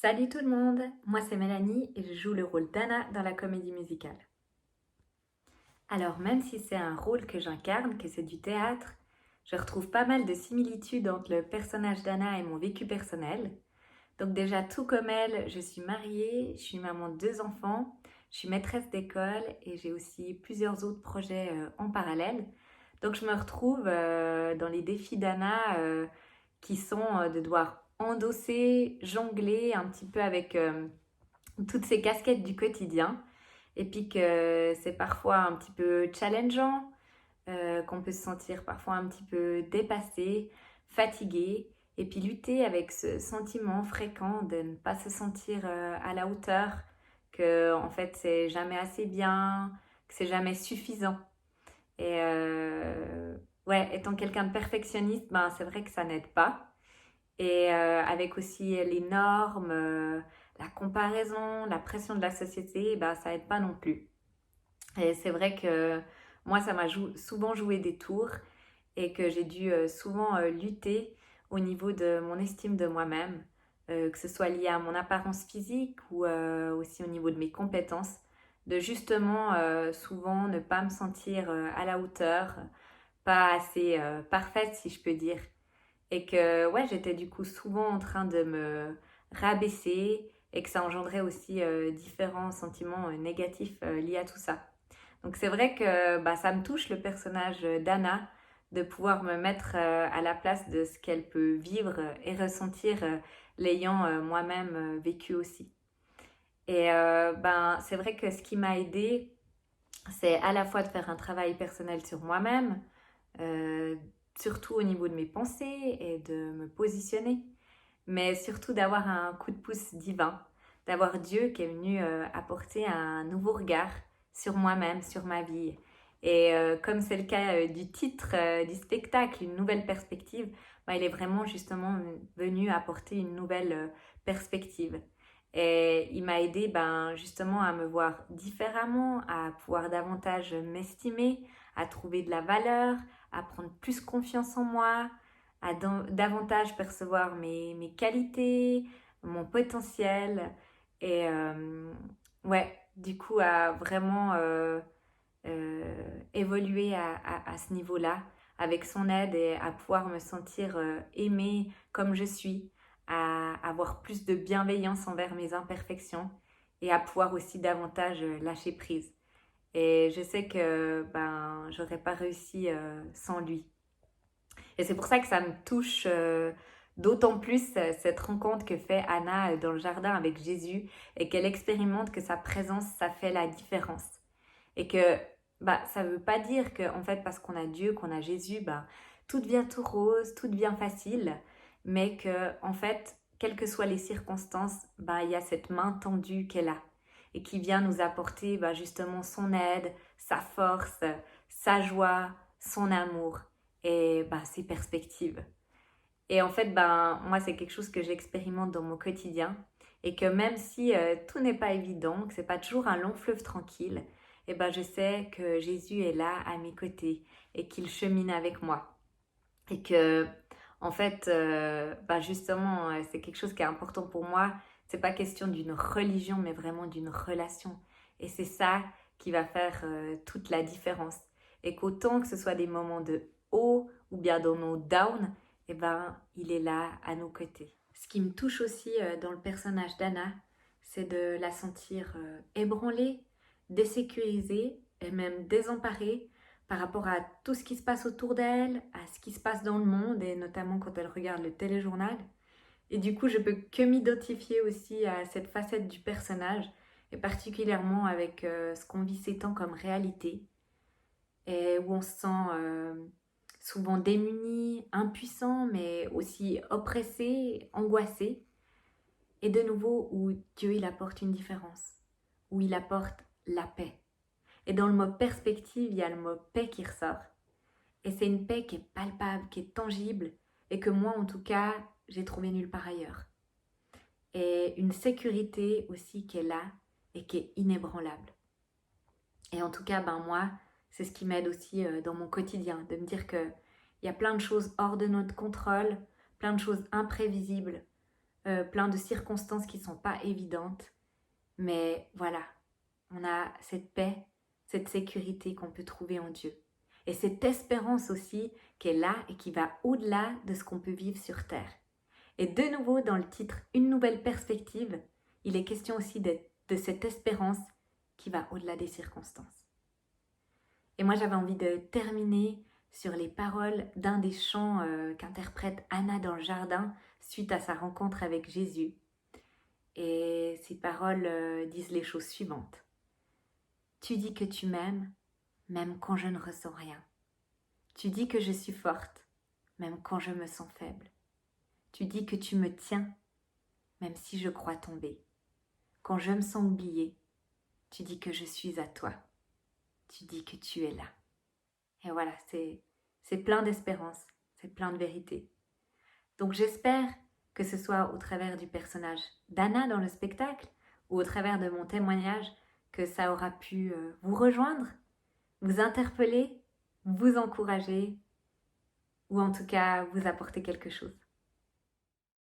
Salut tout le monde, moi c'est Mélanie et je joue le rôle d'Anna dans la comédie musicale. Alors même si c'est un rôle que j'incarne, que c'est du théâtre, je retrouve pas mal de similitudes entre le personnage d'Anna et mon vécu personnel. Donc déjà tout comme elle, je suis mariée, je suis maman de 2 enfants, je suis maîtresse d'école et j'ai aussi plusieurs autres projets en parallèle. Donc je me retrouve dans les défis d'Anna qui sont de devoir endosser, jongler un petit peu avec toutes ces casquettes du quotidien. Et puis que c'est parfois un petit peu challengeant, qu'on peut se sentir parfois un petit peu dépassé, fatigué. Et puis lutter avec ce sentiment fréquent de ne pas se sentir à la hauteur, que en fait c'est jamais assez bien, que c'est jamais suffisant. Et ouais, étant quelqu'un de perfectionniste, ben, c'est vrai que ça n'aide pas. Et avec aussi les normes, la comparaison, la pression de la société, bah, ça aide pas non plus. Et c'est vrai que moi, ça m'a souvent joué des tours et que j'ai dû souvent lutter au niveau de mon estime de moi-même, que ce soit lié à mon apparence physique ou aussi au niveau de mes compétences, de justement souvent ne pas me sentir à la hauteur, pas assez parfaite si je peux dire. Et que ouais, j'étais du coup souvent en train de me rabaisser et que ça engendrait aussi différents sentiments négatifs liés à tout ça. Donc c'est vrai que bah, ça me touche le personnage d'Anna, de pouvoir me mettre à la place de ce qu'elle peut vivre et ressentir l'ayant moi-même vécu aussi. Et ben, c'est vrai que ce qui m'a aidée, c'est à la fois de faire un travail personnel sur moi-même, euh, surtout au niveau de mes pensées et de me positionner, mais surtout d'avoir un coup de pouce divin, d'avoir Dieu qui est venu apporter un nouveau regard sur moi-même, sur ma vie. Et comme c'est le cas du titre du spectacle, une nouvelle perspective, bah, il est vraiment justement venu apporter une nouvelle perspective. Et il m'a aidé ben, justement à me voir différemment, à pouvoir davantage m'estimer, à trouver de la valeur, à prendre plus confiance en moi, à davantage percevoir mes qualités, mon potentiel. Et ouais, du coup, à vraiment évoluer à ce niveau-là avec son aide et à pouvoir me sentir aimée comme je suis, à avoir plus de bienveillance envers mes imperfections et à pouvoir aussi davantage lâcher prise. Et je sais que ben j'aurais pas réussi sans lui. Et c'est pour ça que ça me touche d'autant plus cette rencontre que fait Anna dans le jardin avec Jésus et qu'elle expérimente que sa présence, ça fait la différence. Et que bah, ça ne veut pas dire que en fait, parce qu'on a Dieu, qu'on a Jésus, bah, tout devient tout rose, tout devient facile, mais que en fait, quelles que soient les circonstances, bah, il y a cette main tendue qu'elle a et qui vient nous apporter bah, justement son aide, sa force, sa joie, son amour et bah, ses perspectives. Et en fait, ben, moi, c'est quelque chose que j'expérimente dans mon quotidien. Et que même si tout n'est pas évident, que c'est pas toujours un long fleuve tranquille, et ben, je sais que Jésus est là à mes côtés et qu'il chemine avec moi. Et que, en fait, ben, justement, c'est quelque chose qui est important pour moi. C'est pas question d'une religion, mais vraiment d'une relation. Et c'est ça qui va faire toute la différence. Et qu'autant que ce soit des moments de haut ou bien dans nos downs, eh ben, il est là à nos côtés. Ce qui me touche aussi dans le personnage d'Anna, c'est de la sentir ébranlée, désécurisée et même désemparée par rapport à tout ce qui se passe autour d'elle, à ce qui se passe dans le monde et notamment quand elle regarde le téléjournal. Et du coup, je peux que m'identifier aussi à cette facette du personnage et particulièrement avec ce qu'on vit ces temps comme réalité et où on se sent souvent démuni, impuissant, mais aussi oppressé, angoissé. Et de nouveau, où Dieu, il apporte une différence, où il apporte la paix. Et dans le mot perspective, il y a le mot paix qui ressort. Et c'est une paix qui est palpable, qui est tangible, et que moi, en tout cas, j'ai trouvé nulle part ailleurs. Et une sécurité aussi qui est là et qui est inébranlable. Et en tout cas, ben moi, c'est ce qui m'aide aussi dans mon quotidien, de me dire qu'il y a plein de choses hors de notre contrôle, plein de choses imprévisibles, plein de circonstances qui ne sont pas évidentes. Mais voilà, on a cette paix, cette sécurité qu'on peut trouver en Dieu. Et cette espérance aussi qui est là et qui va au-delà de ce qu'on peut vivre sur Terre. Et de nouveau, dans le titre Une nouvelle perspective, il est question aussi de cette espérance qui va au-delà des circonstances. Et moi, j'avais envie de terminer sur les paroles d'un des chants qu'interprète Anna dans le jardin suite à sa rencontre avec Jésus. Et ces paroles disent les choses suivantes. Tu dis que tu m'aimes, même quand je ne ressens rien. Tu dis que je suis forte, même quand je me sens faible. Tu dis que tu me tiens, même si je crois tomber. Quand je me sens oubliée, tu dis que je suis à toi. Tu dis que tu es là. Et voilà, c'est plein d'espérance, c'est plein de vérité. Donc j'espère que ce soit au travers du personnage d'Anna dans le spectacle ou au travers de mon témoignage que ça aura pu vous rejoindre, vous interpeller, vous encourager ou en tout cas vous apporter quelque chose.